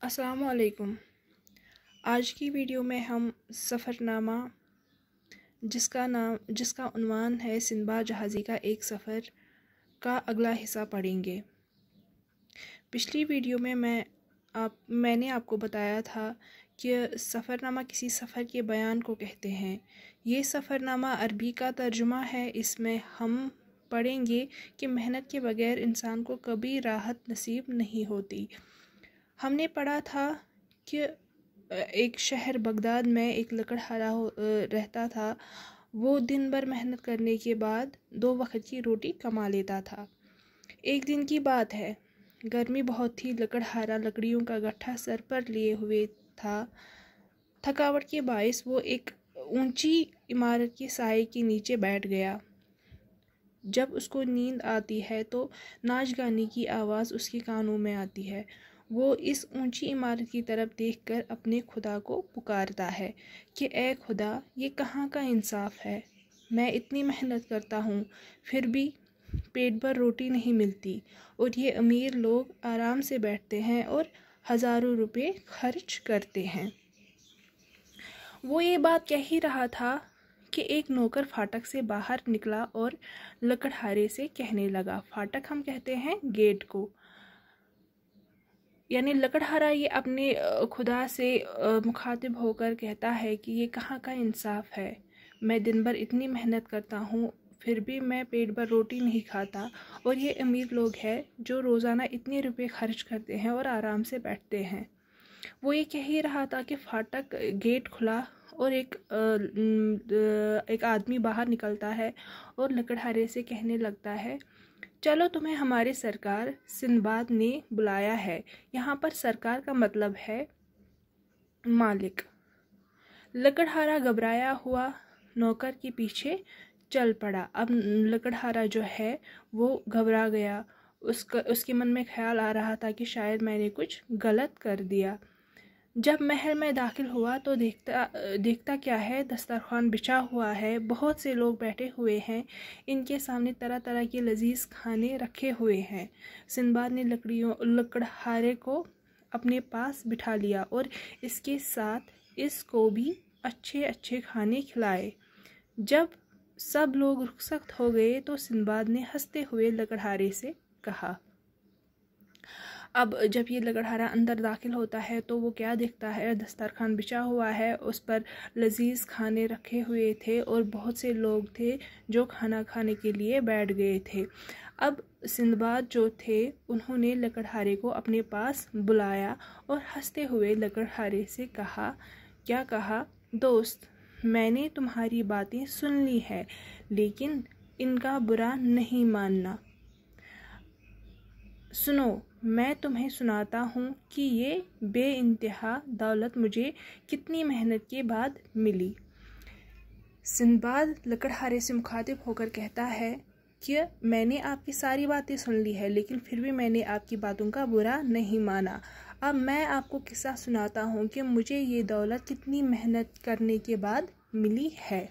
अस्सलामुअलैकुम। आज की वीडियो में हम सफ़रनामा जिसका उन्वान है सिंदबाद जहाज़ी का एक सफ़र का अगला हिस्सा पढ़ेंगे। पिछली वीडियो में मैंने आपको बताया था कि सफ़रनामा किसी सफ़र के बयान को कहते हैं। ये सफ़रनामा अरबी का तर्जुमा है। इसमें हम पढ़ेंगे कि मेहनत के बगैर इंसान को कभी राहत नसीब नहीं होती। हमने पढ़ा था कि एक शहर बगदाद में एक लकड़हारा रहता था। वो दिन भर मेहनत करने के बाद 2 वक्त की रोटी कमा लेता था। एक दिन की बात है, गर्मी बहुत थी। लकड़हारा लकड़ियों का गट्ठा सर पर लिए हुए था। थकावट के बायस वो एक ऊंची इमारत के साए के नीचे बैठ गया। जब उसको नींद आती है तो नाच गाने की आवाज़ उसके कानों में आती है। वो इस ऊंची इमारत की तरफ देखकर अपने खुदा को पुकारता है कि ए खुदा, ये कहाँ का इंसाफ है। मैं इतनी मेहनत करता हूँ फिर भी पेट भर रोटी नहीं मिलती, और ये अमीर लोग आराम से बैठते हैं और हज़ारों रुपए खर्च करते हैं। वो ये बात कह ही रहा था कि एक नौकर फाटक से बाहर निकला और लकड़हारे से कहने लगा। फाटक हम कहते हैं गेट को। यानी लकड़हारा ये अपने खुदा से मुखातिब होकर कहता है कि ये कहाँ का इंसाफ है। मैं दिन भर इतनी मेहनत करता हूँ फिर भी मैं पेट भर रोटी नहीं खाता, और ये अमीर लोग हैं जो रोज़ाना इतने रुपए खर्च करते हैं और आराम से बैठते हैं। वो ये कह ही रहा था कि फाटक गेट खुला और एक आदमी बाहर निकलता है और लकड़हारे से कहने लगता है, चलो तुम्हें हमारे सरकार सिंदबाद ने बुलाया है। यहाँ पर सरकार का मतलब है मालिक। लकड़हारा घबराया हुआ नौकर के पीछे चल पड़ा। अब लकड़हारा जो है वो घबरा गया। उसके मन में ख्याल आ रहा था कि शायद मैंने कुछ गलत कर दिया। जब महल में दाखिल हुआ तो देखता क्या है, दस्तरखान बिछा हुआ है, बहुत से लोग बैठे हुए हैं। इनके सामने तरह तरह के लजीज खाने रखे हुए हैं। सिंदबाद ने लकड़हारे को अपने पास बिठा लिया और इसके साथ इसको भी अच्छे अच्छे खाने खिलाए। जब सब लोग रुखसत हो गए तो सिंदबाद ने हंसते हुए लकड़हारे से कहा। अब जब ये लकड़हारा अंदर दाखिल होता है तो वो क्या देखता है, दस्तरखान बिछा हुआ है, उस पर लजीज खाने रखे हुए थे और बहुत से लोग थे जो खाना खाने के लिए बैठ गए थे। अब सिंदबाद जो थे उन्होंने लकड़हारे को अपने पास बुलाया और हंसते हुए लकड़हारे से कहा। क्या कहा? दोस्त, मैंने तुम्हारी बातें सुन ली है, लेकिन इनका बुरा नहीं मानना। सुनो, मैं तुम्हें सुनाता हूँ कि ये बेइंतहा दौलत मुझे कितनी मेहनत के बाद मिली। सिंदबाद लकड़हारे से मुखातिब होकर कहता है कि मैंने आपकी सारी बातें सुन ली है, लेकिन फिर भी मैंने आपकी बातों का बुरा नहीं माना। अब मैं आपको किस्सा सुनाता हूँ कि मुझे ये दौलत कितनी मेहनत करने के बाद मिली है।